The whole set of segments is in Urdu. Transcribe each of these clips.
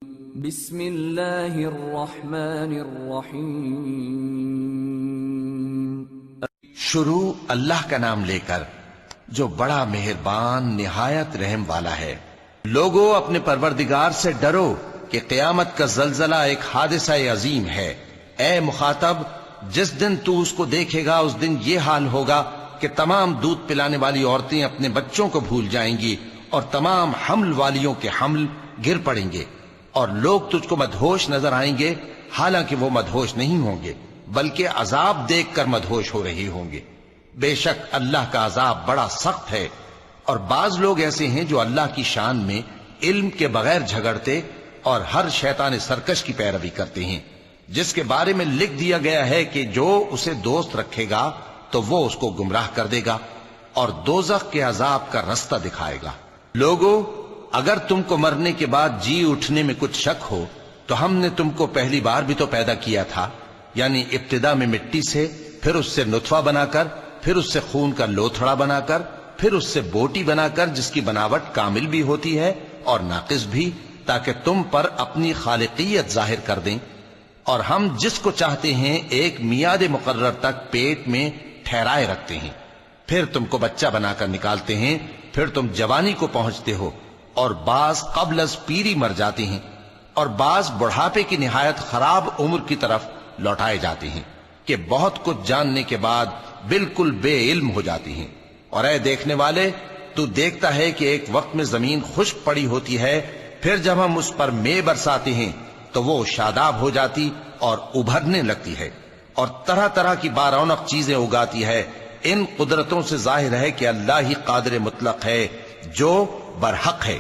بسم اللہ الرحمن الرحیم۔ شروع اللہ کا نام لے کر جو بڑا مہربان نہایت رحم والا ہے۔ لوگو اپنے پروردگار سے ڈرو کہ قیامت کا زلزلہ ایک حادثہ عظیم ہے۔ اے مخاطب، جس دن تو اس کو دیکھے گا اس دن یہ حال ہوگا کہ تمام دودھ پلانے والی عورتیں اپنے بچوں کو بھول جائیں گی اور تمام حمل والیوں کے حمل گر پڑیں گے، اور لوگ تجھ کو مدہوش نظر آئیں گے، حالانکہ وہ مدہوش نہیں ہوں گے بلکہ عذاب دیکھ کر مدہوش ہو رہے ہوں گے۔ بے شک اللہ کا عذاب بڑا سخت ہے۔ اور بعض لوگ ایسے ہیں جو اللہ کی شان میں علم کے بغیر جھگڑتے اور ہر شیطان سرکش کی پیروی کرتے ہیں، جس کے بارے میں لکھ دیا گیا ہے کہ جو اسے دوست رکھے گا تو وہ اس کو گمراہ کر دے گا اور دوزخ کے عذاب کا رستہ دکھائے گا۔ لوگو، اگر تم کو مرنے کے بعد جی اٹھنے میں کچھ شک ہو تو ہم نے تم کو پہلی بار بھی تو پیدا کیا تھا، یعنی ابتدا میں مٹی سے، پھر اس سے نطفہ بنا کر، پھر اس سے خون کا لوتھڑا بنا کر، پھر اس سے بوٹی بنا کر جس کی بناوٹ کامل بھی ہوتی ہے اور ناقص بھی، تاکہ تم پر اپنی خالقیت ظاہر کر دیں۔ اور ہم جس کو چاہتے ہیں ایک میعاد مقرر تک پیٹ میں ٹھہرائے رکھتے ہیں، پھر تم کو بچہ بنا کر نکالتے ہیں، پھر تم جوانی کو پہنچتے ہو، اور بعض قبل از پیری مر جاتے ہیں، اور بعض بڑھاپے کی نہایت خراب عمر کی طرف لوٹائے جاتے ہیں کہ بہت کچھ جاننے کے بعد بالکل بے علم ہو جاتی ہیں۔ اور اے دیکھنے والے، تو دیکھتا ہے کہ ایک وقت میں زمین خشک پڑی ہوتی ہے، پھر جب ہم اس پر مے برساتے ہیں تو وہ شاداب ہو جاتی اور ابھرنے لگتی ہے اور طرح طرح کی بارونق چیزیں اگاتی ہے۔ ان قدرتوں سے ظاہر ہے کہ اللہ ہی قادر مطلق ہے جو برحق ہے،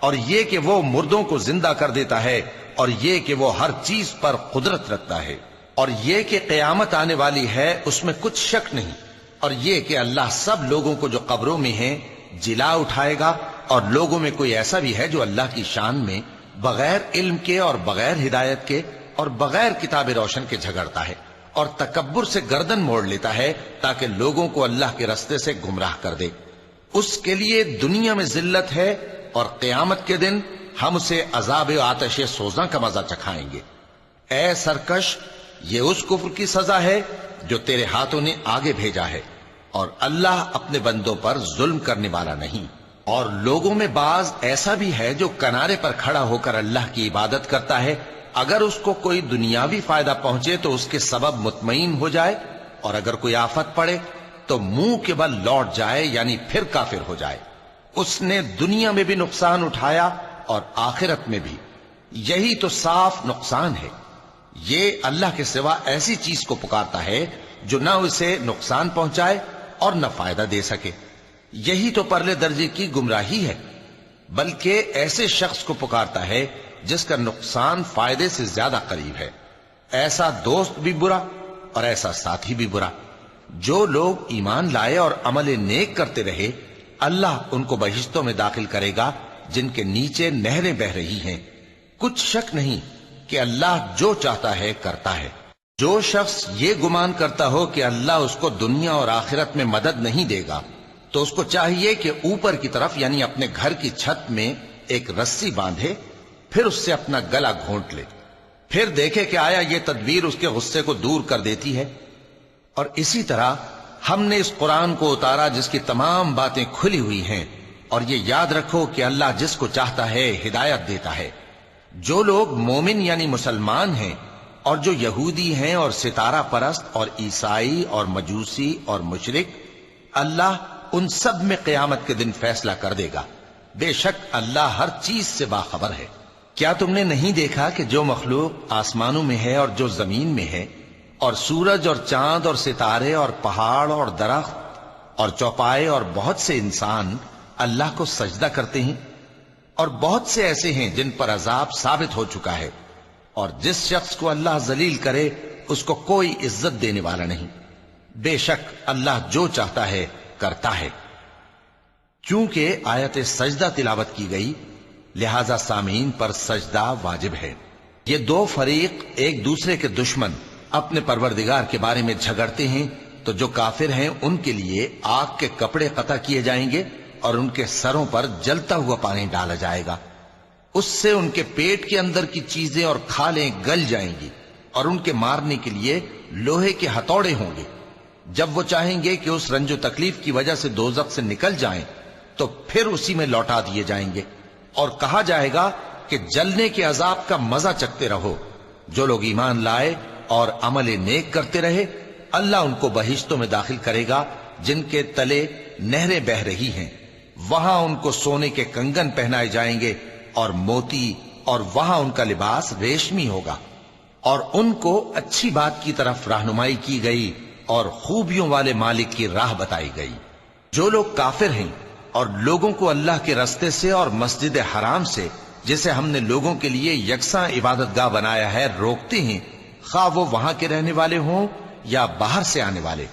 اور یہ کہ وہ مردوں کو زندہ کر دیتا ہے، اور یہ کہ وہ ہر چیز پر قدرت رکھتا ہے، اور یہ کہ قیامت آنے والی ہے اس میں کچھ شک نہیں، اور یہ کہ اللہ سب لوگوں کو جو قبروں میں ہیں جلا اٹھائے گا، اور لوگوں میں کوئی ایسا بھی ہے جو اللہ کی شان میں بغیر علم کے اور بغیر ہدایت کے اور بغیر کتاب روشن کے جھگڑتا ہے اور تکبر سے گردن موڑ لیتا ہے تاکہ لوگوں کو اللہ کے رستے سے گمراہ کر دے۔ اس کے لیے دنیا میں ذلت ہے، اور قیامت کے دن ہم اسے عذاب آتش سوزاں کا مزہ چکھائیں گے۔ اے سرکش، یہ اس کفر کی سزا ہے جو تیرے ہاتھوں نے آگے بھیجا ہے، اور اللہ اپنے بندوں پر ظلم کرنے والا نہیں۔ اور لوگوں میں بعض ایسا بھی ہے جو کنارے پر کھڑا ہو کر اللہ کی عبادت کرتا ہے، اگر اس کو کوئی دنیاوی فائدہ پہنچے تو اس کے سبب مطمئن ہو جائے، اور اگر کوئی آفت پڑے تو منہ کے بل لوٹ جائے، یعنی پھر کافر ہو جائے۔ اس نے دنیا میں بھی نقصان اٹھایا اور آخرت میں بھی، یہی تو صاف نقصان ہے۔ یہ اللہ کے سوا ایسی چیز کو پکارتا ہے جو نہ اسے نقصان پہنچائے اور نہ فائدہ دے سکے، یہی تو پرلے درجے کی گمراہی ہے۔ بلکہ ایسے شخص کو پکارتا ہے جس کا نقصان فائدے سے زیادہ قریب ہے۔ ایسا دوست بھی برا اور ایسا ساتھی بھی برا۔ جو لوگ ایمان لائے اور عمل نیک کرتے رہے، اللہ ان کو بہشتوں میں داخل کرے گا جن کے نیچے نہریں بہ رہی ہیں۔ کچھ شک نہیں کہ اللہ جو چاہتا ہے کرتا ہے۔ جو شخص یہ گمان کرتا ہو کہ اللہ اس کو دنیا اور آخرت میں مدد نہیں دے گا تو اس کو چاہیے کہ اوپر کی طرف یعنی اپنے گھر کی چھت میں ایک رسی باندھے، پھر اس سے اپنا گلا گھونٹ لے، پھر دیکھے کہ آیا یہ تدبیر اس کے غصے کو دور کر دیتی ہے۔ اور اسی طرح ہم نے اس قرآن کو اتارا جس کی تمام باتیں کھلی ہوئی ہیں، اور یہ یاد رکھو کہ اللہ جس کو چاہتا ہے ہدایت دیتا ہے۔ جو لوگ مومن یعنی مسلمان ہیں اور جو یہودی ہیں اور ستارہ پرست اور عیسائی اور مجوسی اور مشرک، اللہ ان سب میں قیامت کے دن فیصلہ کر دے گا۔ بے شک اللہ ہر چیز سے باخبر ہے۔ کیا تم نے نہیں دیکھا کہ جو مخلوق آسمانوں میں ہے اور جو زمین میں ہے، اور سورج اور چاند اور ستارے اور پہاڑ اور درخت اور چوپائے اور بہت سے انسان اللہ کو سجدہ کرتے ہیں، اور بہت سے ایسے ہیں جن پر عذاب ثابت ہو چکا ہے، اور جس شخص کو اللہ ذلیل کرے اس کو کوئی عزت دینے والا نہیں۔ بے شک اللہ جو چاہتا ہے کرتا ہے۔ چونکہ آیت سجدہ تلاوت کی گئی لہذا سامعین پر سجدہ واجب ہے۔ یہ دو فریق ایک دوسرے کے دشمن اپنے پروردگار کے بارے میں جھگڑتے ہیں تو جو کافر ہیں ان کے لیے آگ کے کپڑے قطع کیے جائیں گے اور ان کے سروں پر جلتا ہوا پانی ڈالا جائے گا۔ اس سے ان کے پیٹ کے اندر کی چیزیں اور کھالیں گل جائیں گی، اور ان کے مارنے کے لیے لوہے کے ہتھوڑے ہوں گے۔ جب وہ چاہیں گے کہ اس رنج و تکلیف کی وجہ سے دوزخ سے نکل جائیں تو پھر اسی میں لوٹا دیے جائیں گے، اور کہا جائے گا کہ جلنے کے عذاب کا مزہ چکھتے رہو۔ جو لوگ ایمان لائے اور عمل نیک کرتے رہے، اللہ ان کو بہشتوں میں داخل کرے گا جن کے تلے نہریں بہ رہی ہیں، وہاں ان کو سونے کے کنگن پہنائے جائیں گے اور موتی، اور وہاں ان کا لباس ریشمی ہوگا، اور ان کو اچھی بات کی طرف رہنمائی کی گئی اور خوبیوں والے مالک کی راہ بتائی گئی۔ جو لوگ کافر ہیں اور لوگوں کو اللہ کے رستے سے اور مسجد حرام سے، جسے ہم نے لوگوں کے لیے یکساں عبادت گاہ بنایا ہے، روکتے ہیں، خواہ وہ وہاں کے رہنے والے ہوں یا باہر سے آنے والے،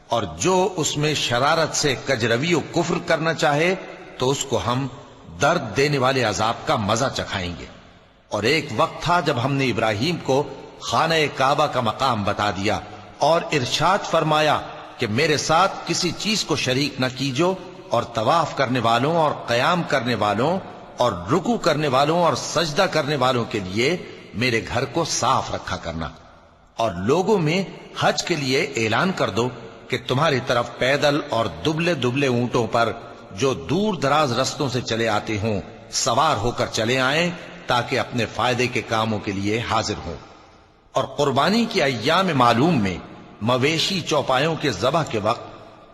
اور جو اس میں شرارت سے کجروی و کفر کرنا چاہے تو اس کو ہم درد دینے والے عذاب کا مزہ چکھائیں گے۔ اور ایک وقت تھا جب ہم نے ابراہیم کو خانہ کعبہ کا مقام بتا دیا اور ارشاد فرمایا کہ میرے ساتھ کسی چیز کو شریک نہ کیجو، اور طواف کرنے والوں اور قیام کرنے والوں اور رکوع کرنے والوں اور سجدہ کرنے والوں کے لیے میرے گھر کو صاف رکھا کرنا، اور لوگوں میں حج کے لیے اعلان کر دو کہ تمہاری طرف پیدل اور دبلے دبلے اونٹوں پر جو دور دراز رستوں سے چلے آتے ہوں سوار ہو کر چلے آئیں، تاکہ اپنے فائدے کے کاموں کے لیے حاضر ہوں۔ اور قربانی کی ایام معلوم میں مویشی چوپایوں کے ذبح کے وقت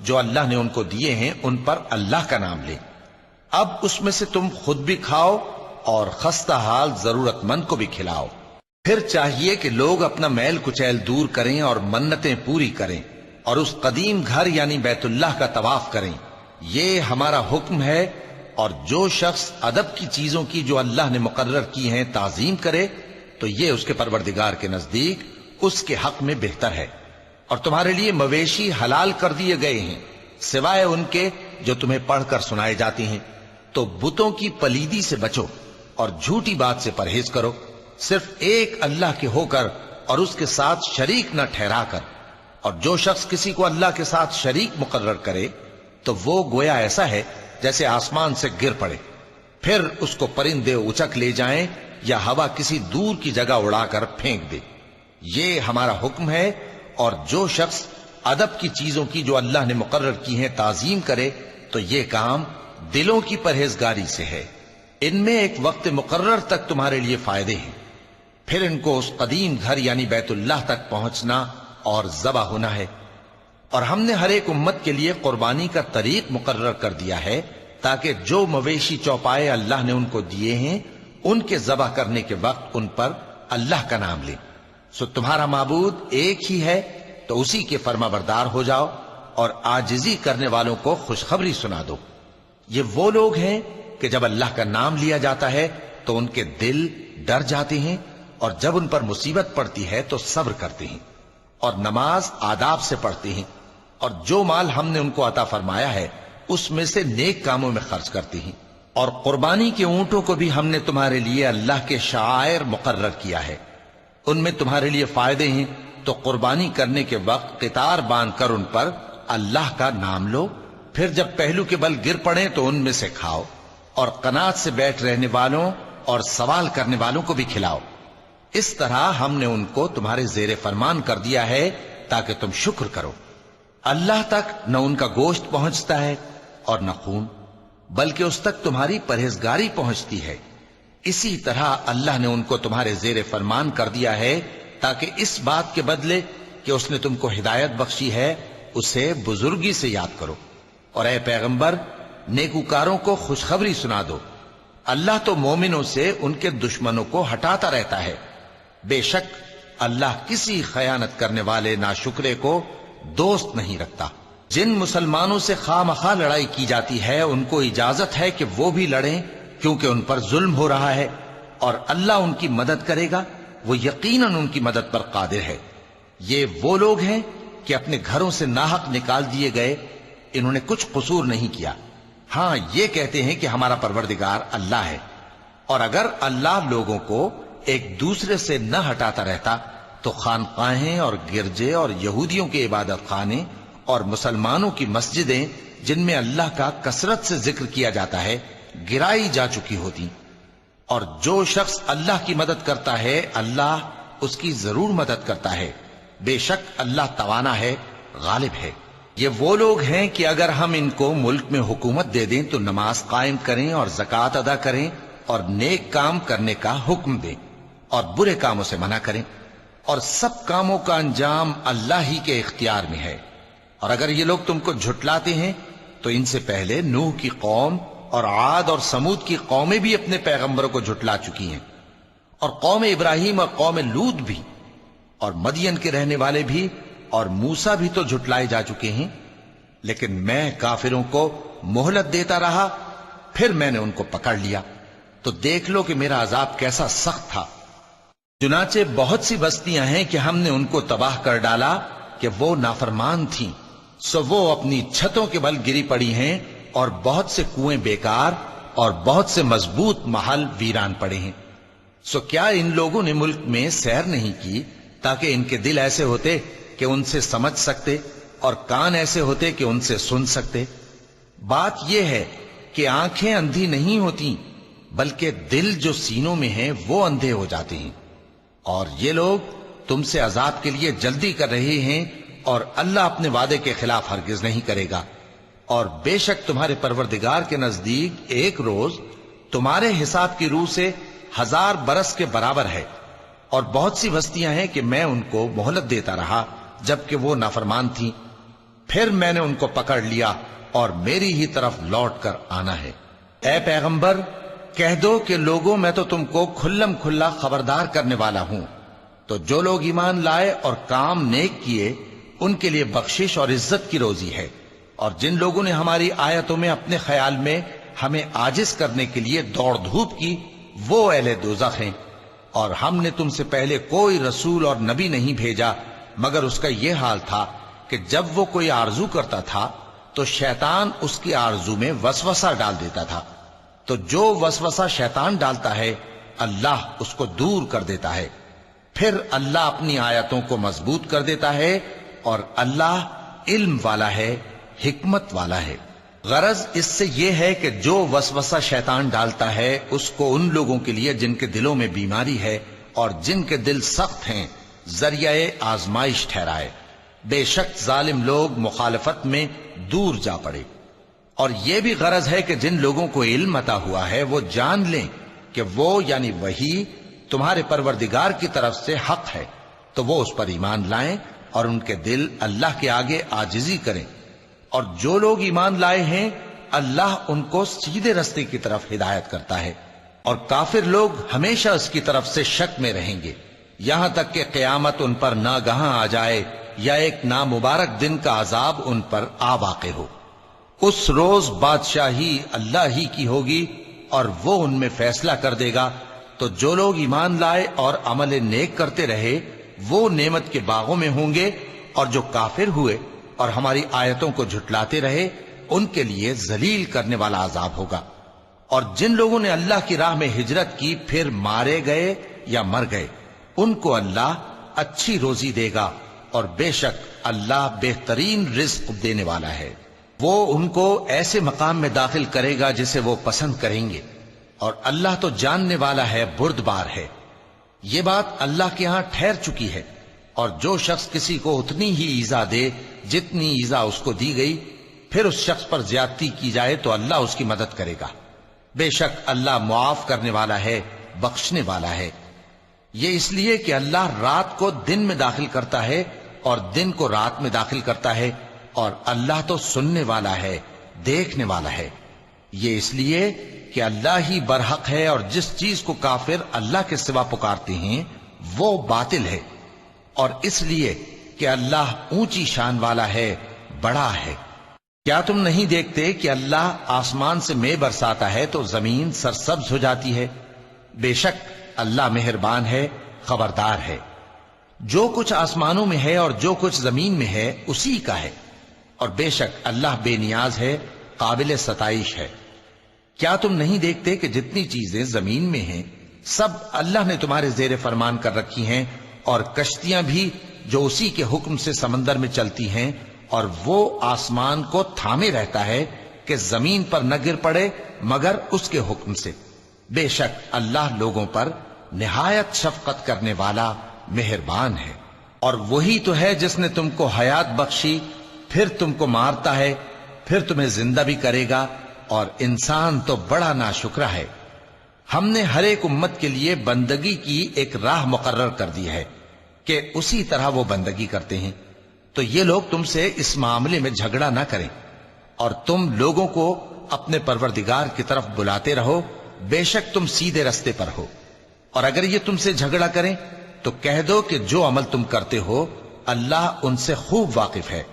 جو اللہ نے ان کو دیے ہیں ان پر اللہ کا نام لیں۔ اب اس میں سے تم خود بھی کھاؤ اور خستہ حال ضرورت مند کو بھی کھلاؤ۔ پھر چاہیے کہ لوگ اپنا میل کچیل دور کریں اور منتیں پوری کریں، اور اس قدیم گھر یعنی بیت اللہ کا طواف کریں۔ یہ ہمارا حکم ہے، اور جو شخص ادب کی چیزوں کی جو اللہ نے مقرر کی ہیں تعظیم کرے تو یہ اس کے پروردگار کے نزدیک اس کے حق میں بہتر ہے۔ اور تمہارے لیے مویشی حلال کر دیے گئے ہیں سوائے ان کے جو تمہیں پڑھ کر سنائے جاتے ہیں، تو بتوں کی پلیدی سے بچو اور جھوٹی بات سے پرہیز کرو، صرف ایک اللہ کے ہو کر اور اس کے ساتھ شریک نہ ٹھہرا کر۔ اور جو شخص کسی کو اللہ کے ساتھ شریک مقرر کرے تو وہ گویا ایسا ہے جیسے آسمان سے گر پڑے، پھر اس کو پرندے اچک لے جائیں یا ہوا کسی دور کی جگہ اڑا کر پھینک دے۔ یہ ہمارا حکم ہے، اور جو شخص ادب کی چیزوں کی جو اللہ نے مقرر کی ہیں تعظیم کرے تو یہ کام دلوں کی پرہیزگاری سے ہے۔ ان میں ایک وقت مقرر تک تمہارے لیے فائدے ہیں، پھر ان کو اس قدیم گھر یعنی بیت اللہ تک پہنچنا اور ذبح ہونا ہے۔ اور ہم نے ہر ایک امت کے لیے قربانی کا طریق مقرر کر دیا ہے، تاکہ جو مویشی چوپائے اللہ نے ان کو دیے ہیں ان کے ذبح کرنے کے وقت ان پر اللہ کا نام لیں۔ سو تمہارا معبود ایک ہی ہے، تو اسی کے فرما بردار ہو جاؤ اور عاجزی کرنے والوں کو خوشخبری سنا دو۔ یہ وہ لوگ ہیں کہ جب اللہ کا نام لیا جاتا ہے تو ان کے دل ڈر جاتے ہیں، اور جب ان پر مصیبت پڑتی ہے تو صبر کرتے ہیں، اور نماز آداب سے پڑھتے ہیں، اور جو مال ہم نے ان کو عطا فرمایا ہے اس میں سے نیک کاموں میں خرچ کرتے ہیں۔ اور قربانی کے اونٹوں کو بھی ہم نے تمہارے لیے اللہ کے شعائر مقرر کیا ہے، ان میں تمہارے لیے فائدے ہیں، تو قربانی کرنے کے وقت قطار باندھ کر ان پر اللہ کا نام لو، پھر جب پہلو کے بل گر پڑیں تو ان میں سے کھاؤ، اور قناعت سے بیٹھ رہنے والوں اور سوال کرنے والوں کو بھی کھلاؤ۔ اس طرح ہم نے ان کو تمہارے زیر فرمان کر دیا ہے تاکہ تم شکر کرو۔ اللہ تک نہ ان کا گوشت پہنچتا ہے اور نہ خون، بلکہ اس تک تمہاری پرہیزگاری پہنچتی ہے۔ اسی طرح اللہ نے ان کو تمہارے زیر فرمان کر دیا ہے تاکہ اس بات کے بدلے کہ اس نے تم کو ہدایت بخشی ہے اسے بزرگی سے یاد کرو۔ اور اے پیغمبر، نیکوکاروں کو خوشخبری سنا دو، اللہ تو مومنوں سے ان کے دشمنوں کو ہٹاتا رہتا ہے۔ بے شک اللہ کسی خیانت کرنے والے ناشکرے کو دوست نہیں رکھتا۔ جن مسلمانوں سے خواہ مخواہ لڑائی کی جاتی ہے ان کو اجازت ہے کہ وہ بھی لڑیں، کیونکہ ان پر ظلم ہو رہا ہے، اور اللہ ان کی مدد کرے گا، وہ یقیناً ان کی مدد پر قادر ہے۔ یہ وہ لوگ ہیں کہ اپنے گھروں سے ناحق نکال دیے گئے، انہوں نے کچھ قصور نہیں کیا، ہاں یہ کہتے ہیں کہ ہمارا پروردگار اللہ ہے۔ اور اگر اللہ لوگوں کو ایک دوسرے سے نہ ہٹاتا رہتا تو خانقاہیں اور گرجے اور یہودیوں کے عبادت خانے اور مسلمانوں کی مسجدیں جن میں اللہ کا کثرت سے ذکر کیا جاتا ہے گرائی جا چکی ہوتی۔ اور جو شخص اللہ کی مدد کرتا ہے اللہ اس کی ضرور مدد کرتا ہے، بے شک اللہ توانا ہے، غالب ہے۔ یہ وہ لوگ ہیں کہ اگر ہم ان کو ملک میں حکومت دے دیں تو نماز قائم کریں اور زکوٰۃ ادا کریں اور نیک کام کرنے کا حکم دیں اور برے کاموں سے منع کریں، اور سب کاموں کا انجام اللہ ہی کے اختیار میں ہے۔ اور اگر یہ لوگ تم کو جھٹلاتے ہیں تو ان سے پہلے نوح کی قوم اور عاد اور سمود کی قومیں بھی اپنے پیغمبروں کو جھٹلا چکی ہیں، اور قوم ابراہیم اور قوم لوط بھی، اور مدین کے رہنے والے بھی، اور موسیٰ بھی تو جھٹلائے جا چکے ہیں۔ لیکن میں کافروں کو مہلت دیتا رہا، پھر میں نے ان کو پکڑ لیا، تو دیکھ لو کہ میرا عذاب کیسا سخت تھا۔ چنانچہ بہت سی بستیاں ہیں کہ ہم نے ان کو تباہ کر ڈالا کہ وہ نافرمان تھیں، سو وہ اپنی چھتوں کے بل گری پڑی ہیں، اور بہت سے کنویں بیکار اور بہت سے مضبوط محل ویران پڑے ہیں۔ سو کیا ان لوگوں نے ملک میں سیر نہیں کی تاکہ ان کے دل ایسے ہوتے کہ ان سے سمجھ سکتے اور کان ایسے ہوتے کہ ان سے سن سکتے؟ بات یہ ہے کہ آنکھیں اندھی نہیں ہوتی بلکہ دل جو سینوں میں ہیں وہ اندھے ہو جاتے ہیں۔ اور یہ لوگ تم سے عذاب کے لیے جلدی کر رہے ہیں، اور اللہ اپنے وعدے کے خلاف ہرگز نہیں کرے گا۔ اور بے شک تمہارے پروردگار کے نزدیک ایک روز تمہارے حساب کی روح سے 1000 برس کے برابر ہے۔ اور بہت سی بستیاں ہیں کہ میں ان کو مہلت دیتا رہا جبکہ وہ نافرمان تھیں، پھر میں نے ان کو پکڑ لیا اور میری ہی طرف لوٹ کر آنا ہے۔ اے پیغمبر کہہ دو کہ لوگوں میں تو تم کو کھلم کھلا خبردار کرنے والا ہوں، تو جو لوگ ایمان لائے اور کام نیک کیے ان کے لیے بخشش اور عزت کی روزی ہے، اور جن لوگوں نے ہماری آیتوں میں اپنے خیال میں ہمیں عاجز کرنے کے لیے دوڑ دھوپ کی وہ اہل دوزخ ہیں۔ اور ہم نے تم سے پہلے کوئی رسول اور نبی نہیں بھیجا مگر اس کا یہ حال تھا کہ جب وہ کوئی آرزو کرتا تھا تو شیطان اس کی آرزو میں وسوسہ ڈال دیتا تھا، تو جو وسوسہ شیطان ڈالتا ہے اللہ اس کو دور کر دیتا ہے، پھر اللہ اپنی آیتوں کو مضبوط کر دیتا ہے، اور اللہ علم والا ہے، حکمت والا ہے۔ غرض اس سے یہ ہے کہ جو وسوسہ شیطان ڈالتا ہے اس کو ان لوگوں کے لیے جن کے دلوں میں بیماری ہے اور جن کے دل سخت ہیں ذریعہ آزمائش ٹھہرائے۔ بے شک ظالم لوگ مخالفت میں دور جا پڑے۔ اور یہ بھی غرض ہے کہ جن لوگوں کو علم عطا ہوا ہے وہ جان لیں کہ وہ یعنی وحی تمہارے پروردگار کی طرف سے حق ہے، تو وہ اس پر ایمان لائیں اور ان کے دل اللہ کے آگے عاجزی کریں۔ اور جو لوگ ایمان لائے ہیں اللہ ان کو سیدھے رستے کی طرف ہدایت کرتا ہے، اور کافر لوگ ہمیشہ اس کی طرف سے شک میں رہیں گے یہاں تک کہ قیامت ان پر ناگہاں آ جائے یا ایک نامبارک دن کا عذاب ان پر آ واقع ہو۔ اس روز بادشاہی اللہ ہی کی ہوگی اور وہ ان میں فیصلہ کر دے گا، تو جو لوگ ایمان لائے اور عمل نیک کرتے رہے وہ نعمت کے باغوں میں ہوں گے، اور جو کافر ہوئے اور ہماری آیتوں کو جھٹلاتے رہے ان کے لیے ذلیل کرنے والا عذاب ہوگا۔ اور جن لوگوں نے اللہ کی راہ میں ہجرت کی پھر مارے گئے یا مر گئے ان کو اللہ اچھی روزی دے گا، اور بے شک اللہ بہترین رزق دینے والا ہے۔ وہ ان کو ایسے مقام میں داخل کرے گا جسے وہ پسند کریں گے، اور اللہ تو جاننے والا ہے، بردبار ہے۔ یہ بات اللہ کے ہاں ٹھہر چکی ہے، اور جو شخص کسی کو اتنی ہی ایذا دے جتنی ایذا اس کو دی گئی، پھر اس شخص پر زیادتی کی جائے تو اللہ اس کی مدد کرے گا۔ بے شک اللہ معاف کرنے والا ہے، بخشنے والا ہے۔ یہ اس لیے کہ اللہ رات کو دن میں داخل کرتا ہے اور دن کو رات میں داخل کرتا ہے، اور اللہ تو سننے والا ہے، دیکھنے والا ہے۔ یہ اس لیے کہ اللہ ہی برحق ہے، اور جس چیز کو کافر اللہ کے سوا پکارتے ہیں وہ باطل ہے، اور اس لیے کہ اللہ اونچی شان والا ہے، بڑا ہے۔ کیا تم نہیں دیکھتے کہ اللہ آسمان سے مے برساتا ہے تو زمین سرسبز ہو جاتی ہے؟ بے شک اللہ مہربان ہے، خبردار ہے۔ جو کچھ آسمانوں میں ہے اور جو کچھ زمین میں ہے اسی کا ہے، اور بے شک اللہ بے نیاز ہے، قابل ستائش ہے۔ کیا تم نہیں دیکھتے کہ جتنی چیزیں زمین میں ہیں سب اللہ نے تمہارے زیر فرمان کر رکھی ہیں، اور کشتیاں بھی جو اسی کے حکم سے سمندر میں چلتی ہیں، اور وہ آسمان کو تھامے رہتا ہے کہ زمین پر نہ گر پڑے مگر اس کے حکم سے۔ بے شک اللہ لوگوں پر نہایت شفقت کرنے والا مہربان ہے۔ اور وہی تو ہے جس نے تم کو حیات بخشی، پھر تم کو مارتا ہے، پھر تمہیں زندہ بھی کرے گا، اور انسان تو بڑا ناشکرا ہے۔ ہم نے ہر ایک امت کے لیے بندگی کی ایک راہ مقرر کر دی ہے کہ اسی طرح وہ بندگی کرتے ہیں، تو یہ لوگ تم سے اس معاملے میں جھگڑا نہ کریں، اور تم لوگوں کو اپنے پروردگار کی طرف بلاتے رہو، بے شک تم سیدھے رستے پر ہو۔ اور اگر یہ تم سے جھگڑا کریں تو کہہ دو کہ جو عمل تم کرتے ہو اللہ ان سے خوب واقف ہے۔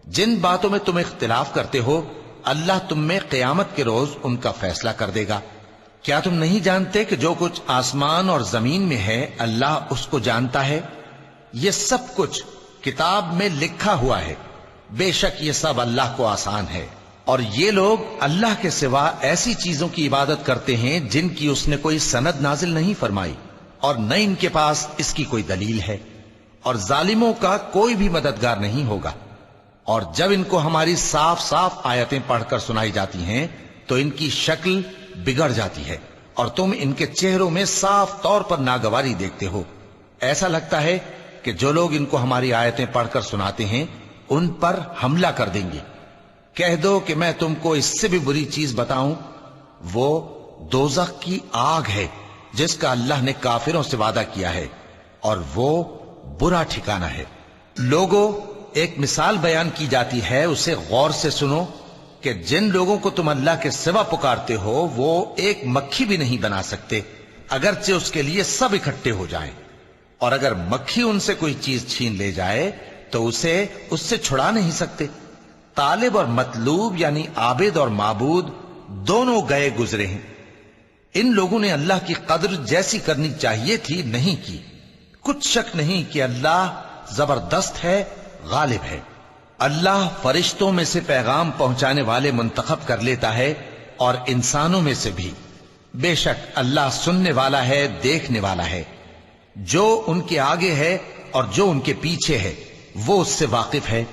جن باتوں میں تم اختلاف کرتے ہو اللہ تم میں قیامت کے روز ان کا فیصلہ کر دے گا۔ کیا تم نہیں جانتے کہ جو کچھ آسمان اور زمین میں ہے اللہ اس کو جانتا ہے؟ یہ سب کچھ کتاب میں لکھا ہوا ہے، بے شک یہ سب اللہ کو آسان ہے۔ اور یہ لوگ اللہ کے سوا ایسی چیزوں کی عبادت کرتے ہیں جن کی اس نے کوئی سند نازل نہیں فرمائی، اور نہ ان کے پاس اس کی کوئی دلیل ہے، اور ظالموں کا کوئی بھی مددگار نہیں ہوگا۔ اور جب ان کو ہماری صاف صاف آیتیں پڑھ کر سنائی جاتی ہیں تو ان کی شکل بگڑ جاتی ہے، اور تم ان کے چہروں میں صاف طور پر ناگواری دیکھتے ہو۔ ایسا لگتا ہے کہ جو لوگ ان کو ہماری آیتیں پڑھ کر سناتے ہیں ان پر حملہ کر دیں گے۔ کہہ دو کہ میں تم کو اس سے بھی بری چیز بتاؤں، وہ دوزخ کی آگ ہے جس کا اللہ نے کافروں سے وعدہ کیا ہے، اور وہ برا ٹھکانہ ہے۔ لوگوں، ایک مثال بیان کی جاتی ہے، اسے غور سے سنو کہ جن لوگوں کو تم اللہ کے سوا پکارتے ہو وہ ایک مکھی بھی نہیں بنا سکتے اگرچہ اس کے لیے سب اکٹھے ہو جائیں، اور اگر مکھی ان سے کوئی چیز چھین لے جائے تو اسے اس سے چھڑا نہیں سکتے۔ طالب اور مطلوب یعنی عابد اور معبود دونوں گئے گزرے ہیں۔ ان لوگوں نے اللہ کی قدر جیسی کرنی چاہیے تھی نہیں کی۔ کچھ شک نہیں کہ اللہ زبردست ہے، غالب ہے۔ اللہ فرشتوں میں سے پیغام پہنچانے والے منتخب کر لیتا ہے اور انسانوں میں سے بھی۔ بے شک اللہ سننے والا ہے، دیکھنے والا ہے۔ جو ان کے آگے ہے اور جو ان کے پیچھے ہے وہ اس سے واقف ہے،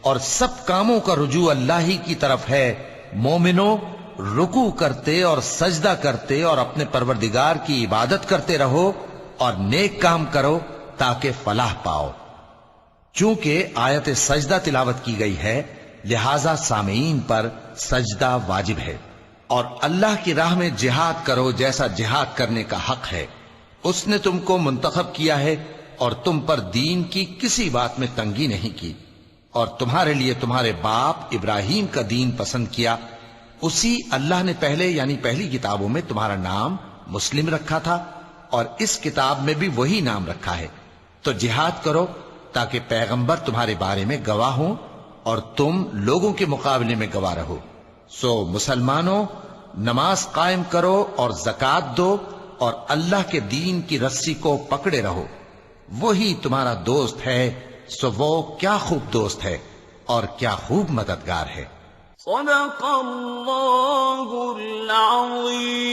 اور سب کاموں کا رجوع اللہ ہی کی طرف ہے۔ مومنوں، رکوع کرتے اور سجدہ کرتے اور اپنے پروردگار کی عبادت کرتے رہو اور نیک کام کرو تاکہ فلاح پاؤ۔ چونکہ آیت سجدہ تلاوت کی گئی ہے لہذا سامعین پر سجدہ واجب ہے۔ اور اللہ کی راہ میں جہاد کرو جیسا جہاد کرنے کا حق ہے۔ اس نے تم کو منتخب کیا ہے اور تم پر دین کی کسی بات میں تنگی نہیں کی، اور تمہارے لیے تمہارے باپ ابراہیم کا دین پسند کیا۔ اسی اللہ نے پہلے یعنی پہلی کتابوں میں تمہارا نام مسلم رکھا تھا، اور اس کتاب میں بھی وہی نام رکھا ہے۔ تو جہاد کرو تاکہ پیغمبر تمہارے بارے میں گواہ ہوں اور تم لوگوں کے مقابلے میں گواہ رہو۔ سو مسلمانوں، نماز قائم کرو اور زکوٰۃ دو اور اللہ کے دین کی رسی کو پکڑے رہو، وہی تمہارا دوست ہے۔ سو وہ کیا خوب دوست ہے اور کیا خوب مددگار ہے۔ صدق اللہ العظیم۔